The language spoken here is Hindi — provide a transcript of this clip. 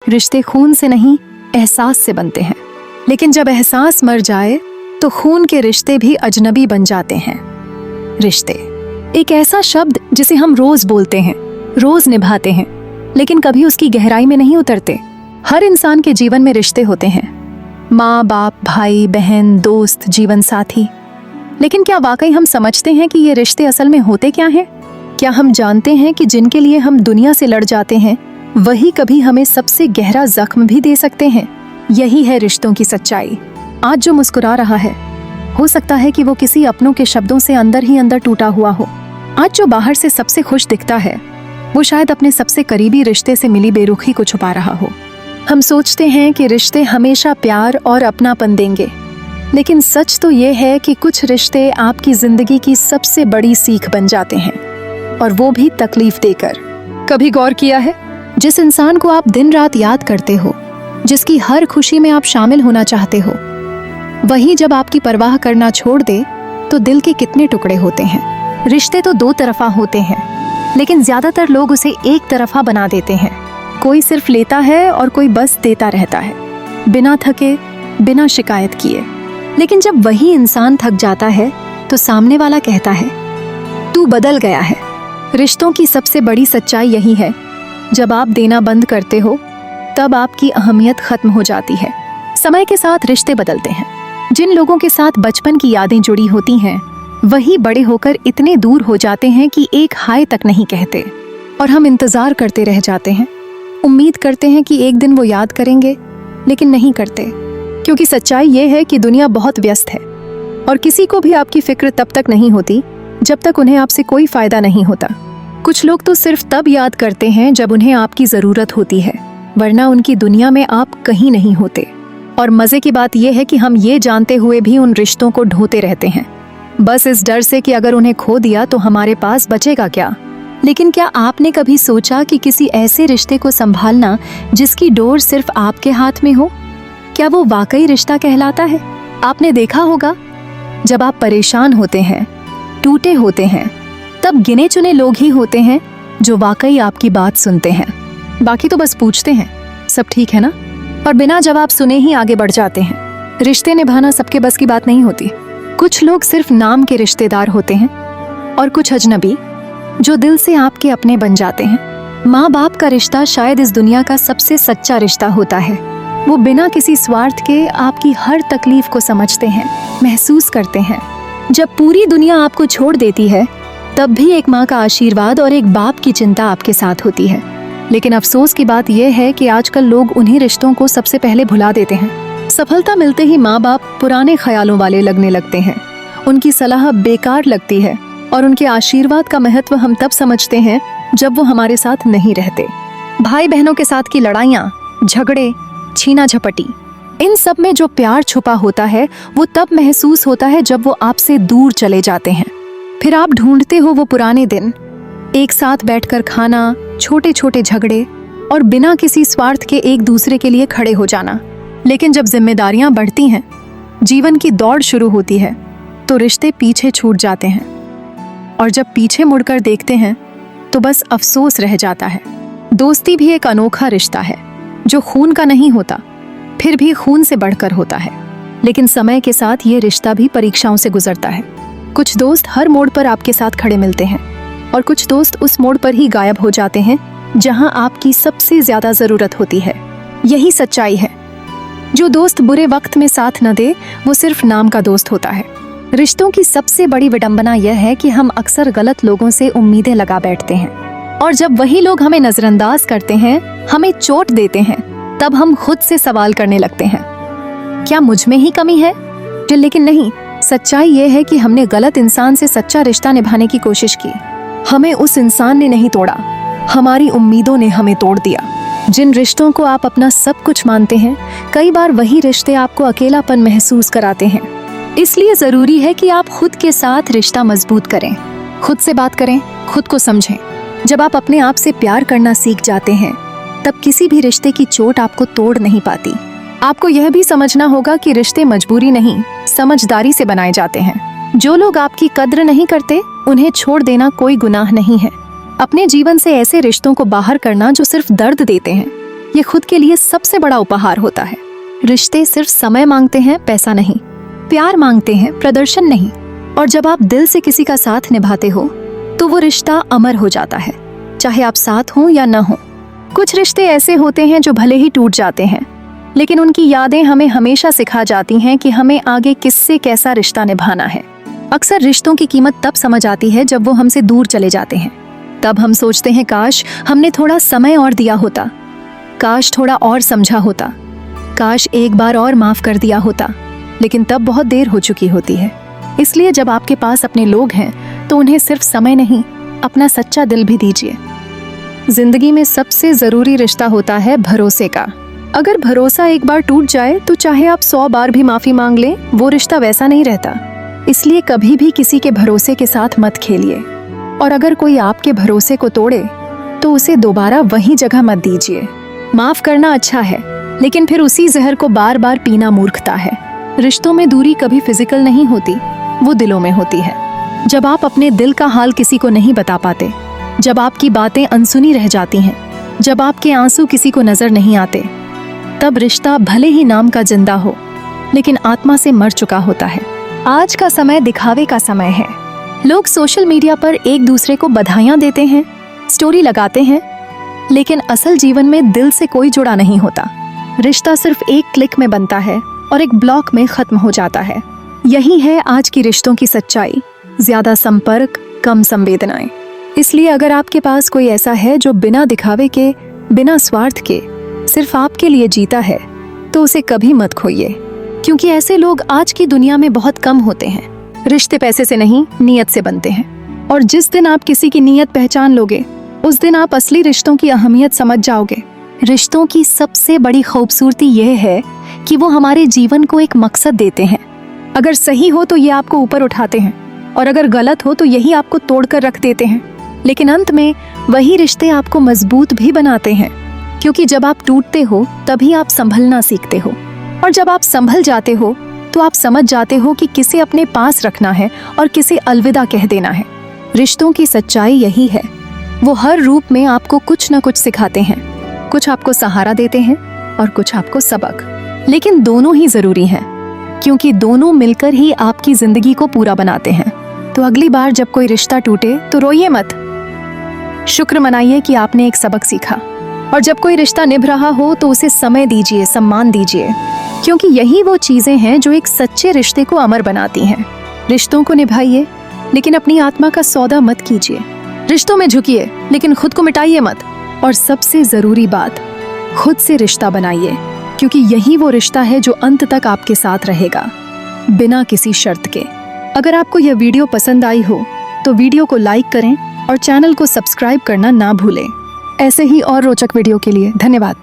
रिश्ते खून से नहीं, एहसास से बनते हैं। लेकिन जब एहसास मर जाए तो खून के रिश्ते भी अजनबी बन जाते हैं। रिश्ते एक ऐसा शब्द जिसे हम रोज बोलते हैं, रोज निभाते हैं, लेकिन कभी उसकी गहराई में नहीं उतरते। हर इंसान के जीवन में रिश्ते होते हैं, माँ बाप, भाई बहन, दोस्त, जीवन साथी। लेकिन क्या वाकई हम समझते हैं कि ये रिश्ते असल में होते क्या हैं? क्या हम जानते हैं कि जिनके लिए हम दुनिया से लड़ जाते हैं वही कभी हमें सबसे गहरा जख्म भी दे सकते हैं? यही है रिश्तों की सच्चाई। आज जो मुस्कुरा रहा है, हो सकता है कि वो किसी अपनों के शब्दों से अंदर ही अंदर टूटा हुआ हो। आज जो बाहर से सबसे खुश दिखता है, वो शायद अपने सबसे करीबी रिश्ते से मिली बेरुखी को छुपा रहा हो। हम सोचते हैं कि रिश्ते हमेशा प्यार और अपनापन देंगे, लेकिन सच तो ये है कि कुछ रिश्ते आपकी जिंदगी की सबसे बड़ी सीख बन जाते हैं, और वो भी तकलीफ देकर। कभी गौर किया है, जिस इंसान को आप दिन रात याद करते हो, जिसकी हर खुशी में आप शामिल होना चाहते हो, वही जब आपकी परवाह करना छोड़ दे तो दिल के कितने टुकड़े होते हैं। रिश्ते तो दो तरफा होते हैं, लेकिन ज्यादातर लोग उसे एक तरफा बना देते हैं। कोई सिर्फ लेता है और कोई बस देता रहता है, बिना थके, बिना शिकायत किए। लेकिन जब वही इंसान थक जाता है तो सामने वाला कहता है, तू बदल गया है। रिश्तों की सबसे बड़ी सच्चाई यही है, जब आप देना बंद करते हो तब आपकी अहमियत खत्म हो जाती है। समय के साथ रिश्ते बदलते हैं। जिन लोगों के साथ बचपन की यादें जुड़ी होती हैं, वही बड़े होकर इतने दूर हो जाते हैं कि एक हाय तक नहीं कहते, और हम इंतजार करते रह जाते हैं। उम्मीद करते हैं कि एक दिन वो याद करेंगे, लेकिन नहीं करते, क्योंकि सच्चाई ये है कि दुनिया बहुत व्यस्त है और किसी को भी आपकी फिक्र तब तक नहीं होती जब तक उन्हें आपसे कोई फायदा नहीं होता। कुछ लोग तो सिर्फ तब याद करते हैं जब उन्हें आपकी जरूरत होती है, वरना उनकी दुनिया में आप कहीं नहीं होते। और मजे की बात यह है कि हम ये जानते हुए भी उन रिश्तों को ढोते रहते हैं, बस इस डर से कि अगर उन्हें खो दिया तो हमारे पास बचेगा क्या। लेकिन क्या आपने कभी सोचा कि किसी ऐसे रिश्ते को संभालना जिसकी डोर सिर्फ आपके हाथ में हो, क्या वो वाकई रिश्ता कहलाता है? आपने देखा होगा, जब आप परेशान होते हैं, टूटे होते हैं, तब गिने चुने लोग ही होते हैं जो वाकई आपकी बात सुनते हैं। बाकी तो बस पूछते हैं, सब ठीक है ना, और बिना जवाब सुने ही आगे बढ़ जाते हैं। रिश्ते निभाना सबके बस की बात नहीं होती। कुछ लोग सिर्फ नाम के रिश्तेदार होते हैं, और कुछ अजनबी जो दिल से आपके अपने बन जाते हैं। माँ बाप का रिश्ता शायद इस दुनिया का सबसे सच्चा रिश्ता होता है। वो बिना किसी स्वार्थ के आपकी हर तकलीफ को समझते हैं, महसूस करते हैं। जब पूरी दुनिया आपको छोड़ देती है, तब भी एक माँ का आशीर्वाद और एक बाप की चिंता आपके साथ होती है। लेकिन अफसोस की बात यह है कि आजकल लोग उन्हीं रिश्तों को सबसे पहले भुला देते हैं। सफलता मिलते ही माँ बाप पुराने ख्यालों वाले लगने लगते हैं, उनकी सलाह बेकार लगती है, और उनके आशीर्वाद का महत्व हम तब समझते हैं जब वो हमारे साथ नहीं रहते। भाई बहनों के साथ की लड़ाइयाँ, झगड़े, छीना झपटी, इन सब में जो प्यार छुपा होता है वो तब महसूस होता है जब वो आपसे दूर चले जाते हैं। फिर आप ढूंढते हो वो पुराने दिन, एक साथ बैठकर खाना, छोटे छोटे झगड़े, और बिना किसी स्वार्थ के एक दूसरे के लिए खड़े हो जाना। लेकिन जब जिम्मेदारियां बढ़ती हैं, जीवन की दौड़ शुरू होती है, तो रिश्ते पीछे छूट जाते हैं, और जब पीछे मुड़कर देखते हैं तो बस अफसोस रह जाता है। दोस्ती भी एक अनोखा रिश्ता है, जो खून का नहीं होता, फिर भी खून से बढ़कर होता है। लेकिन समय के साथ ये रिश्ता भी परीक्षाओं से गुजरता है। कुछ दोस्त हर मोड़ पर आपके साथ खड़े मिलते हैं, और कुछ दोस्त उस मोड़ पर ही गायब हो जाते हैं जहां आपकी सबसे ज्यादा जरूरत होती है। यही सच्चाई है, जो दोस्त बुरे वक्त में साथ न दे, वो सिर्फ नाम का दोस्त होता है। रिश्तों की सबसे बड़ी विडंबना यह है कि हम अक्सर गलत लोगों से उम्मीदें लगा बैठते हैं, और जब वही लोग हमें नजरअंदाज करते हैं, हमें चोट देते हैं, तब हम खुद से सवाल करने लगते हैं, क्या मुझ में ही कमी है? लेकिन नहीं, सच्चाई यह है कि हमने गलत इंसान से सच्चा रिश्ता निभाने की कोशिश की। हमें उस इंसान ने नहीं तोड़ा, हमारी उम्मीदों ने हमें तोड़ दिया। जिन रिश्तों को आप अपना सब कुछ मानते हैं, कई बार वही रिश्ते आपको अकेलापन महसूस कराते हैं। इसलिए जरूरी है कि आप खुद के साथ रिश्ता मजबूत करें, खुद से बात करें, खुद को समझें। जब आप अपने आप से प्यार करना सीख जाते हैं, तब किसी भी रिश्ते की चोट आपको तोड़ नहीं पाती। आपको यह भी समझना होगा कि रिश्ते मजबूरी नहीं, समझदारी से बनाए जाते हैं। जो लोग आपकी कद्र नहीं करते, उन्हें छोड़ देना कोई गुनाह नहीं है। अपने जीवन से ऐसे रिश्तों को बाहर करना जो सिर्फ दर्द देते हैं, ये खुद के लिए सबसे बड़ा उपहार होता है। रिश्ते सिर्फ समय मांगते हैं, पैसा नहीं। प्यार मांगते हैं, प्रदर्शन नहीं। और जब आप दिल से किसी का साथ निभाते हो तो वो रिश्ता अमर हो जाता है, चाहे आप साथ हो या न हो। कुछ रिश्ते ऐसे होते हैं जो भले ही टूट जाते हैं, लेकिन उनकी यादें हमें हमेशा सिखा जाती हैं कि हमें आगे किससे कैसा रिश्ता निभाना है। अक्सर रिश्तों की कीमत तब समझ आती है जब वो हमसे दूर चले जाते हैं। तब हम सोचते हैं काश हमने थोड़ा समय और दिया होता, काश थोड़ा और समझा होता, काश एक बार और माफ कर दिया होता। लेकिन तब बहुत देर हो चुकी होती है। इसलिए जब आपके पास अपने लोग हैं तो उन्हें सिर्फ समय नहीं, अपना सच्चा दिल भी दीजिए। जिंदगी में सबसे जरूरी रिश्ता होता है भरोसे का। अगर भरोसा एक बार टूट जाए तो चाहे आप 100 बार भी माफी मांग लें, वो रिश्ता वैसा नहीं रहता। इसलिए कभी भी किसी के भरोसे के साथ मत खेलिए। और अगर कोई आपके भरोसे को तोड़े तो उसे दोबारा वही जगह मत दीजिए। माफ करना अच्छा है, लेकिन फिर उसी जहर को बार बार पीना मूर्खता है। रिश्तों में दूरी कभी फिजिकल नहीं होती, वो दिलों में होती है। जब आप अपने दिल का हाल किसी को नहीं बता पाते, जब आपकी बातें अनसुनी रह जाती हैं, जब आपके आंसू किसी को नजर नहीं आते, तब रिश्ता भले ही नाम का जिंदा हो, लेकिन आत्मा से मर चुका होता है। आज का समय दिखावे का समय है। लोग सोशल मीडिया पर एक दूसरे को बधाइयां देते हैं, स्टोरी लगाते हैं, लेकिन असल जीवन में दिल से कोई जुड़ा नहीं होता। रिश्ता सिर्फ एक क्लिक में बनता है और एक ब्लॉक में खत्म हो जाता है। यही है आज की रिश्तों की सच्चाई। ज्यादा संपर्क, कम संवेदनाएं। इसलिए अगर आपके पास कोई ऐसा है जो बिना दिखावे के, बिना स्वार्थ के सिर्फ आपके लिए जीता है, तो उसे कभी मत खोइए, क्योंकि ऐसे लोग आज की दुनिया में बहुत कम होते हैं। रिश्ते पैसे से नहीं, नीयत से बनते हैं। और जिस दिन आप किसी की नीयत पहचान लोगे, उस दिन आप असली रिश्तों की अहमियत समझ जाओगे। रिश्तों की सबसे बड़ी खूबसूरती यह है कि वो हमारे जीवन को एक मकसद देते हैं। अगर सही हो तो ये आपको ऊपर उठाते हैं, और अगर गलत हो तो यही आपको तोड़कर रख देते हैं। लेकिन अंत में वही रिश्ते आपको मजबूत भी बनाते हैं, क्योंकि जब आप टूटते हो तभी आप संभलना सीखते हो, और जब आप संभल जाते हो तो आप समझ जाते हो कि किसे अपने पास रखना है और किसे अलविदा कह देना है। रिश्तों की सच्चाई यही है, वो हर रूप में आपको कुछ न कुछ सिखाते हैं। कुछ आपको सहारा देते हैं और कुछ आपको सबक। लेकिन दोनों ही जरूरी हैं, क्योंकि दोनों मिलकर ही आपकी जिंदगी को पूरा बनाते हैं। तो अगली बार जब कोई रिश्ता टूटे तो रोइए मत, शुक्र मनाइए कि आपने एक सबक सीखा। और जब कोई रिश्ता निभ रहा हो तो उसे समय दीजिए, सम्मान दीजिए, क्योंकि यही वो चीजें हैं जो एक सच्चे रिश्ते को अमर बनाती हैं। रिश्तों को निभाइए, लेकिन अपनी आत्मा का सौदा मत कीजिए। रिश्तों में झुकिए, लेकिन खुद को मिटाइए मत। और सबसे जरूरी बात, खुद से रिश्ता बनाइए, क्योंकि यही वो रिश्ता है जो अंत तक आपके साथ रहेगा, बिना किसी शर्त के। अगर आपको यह वीडियो पसंद आई हो तो वीडियो को लाइक करें और चैनल को सब्सक्राइब करना ना भूलें। ऐसे ही और रोचक वीडियो के लिए धन्यवाद।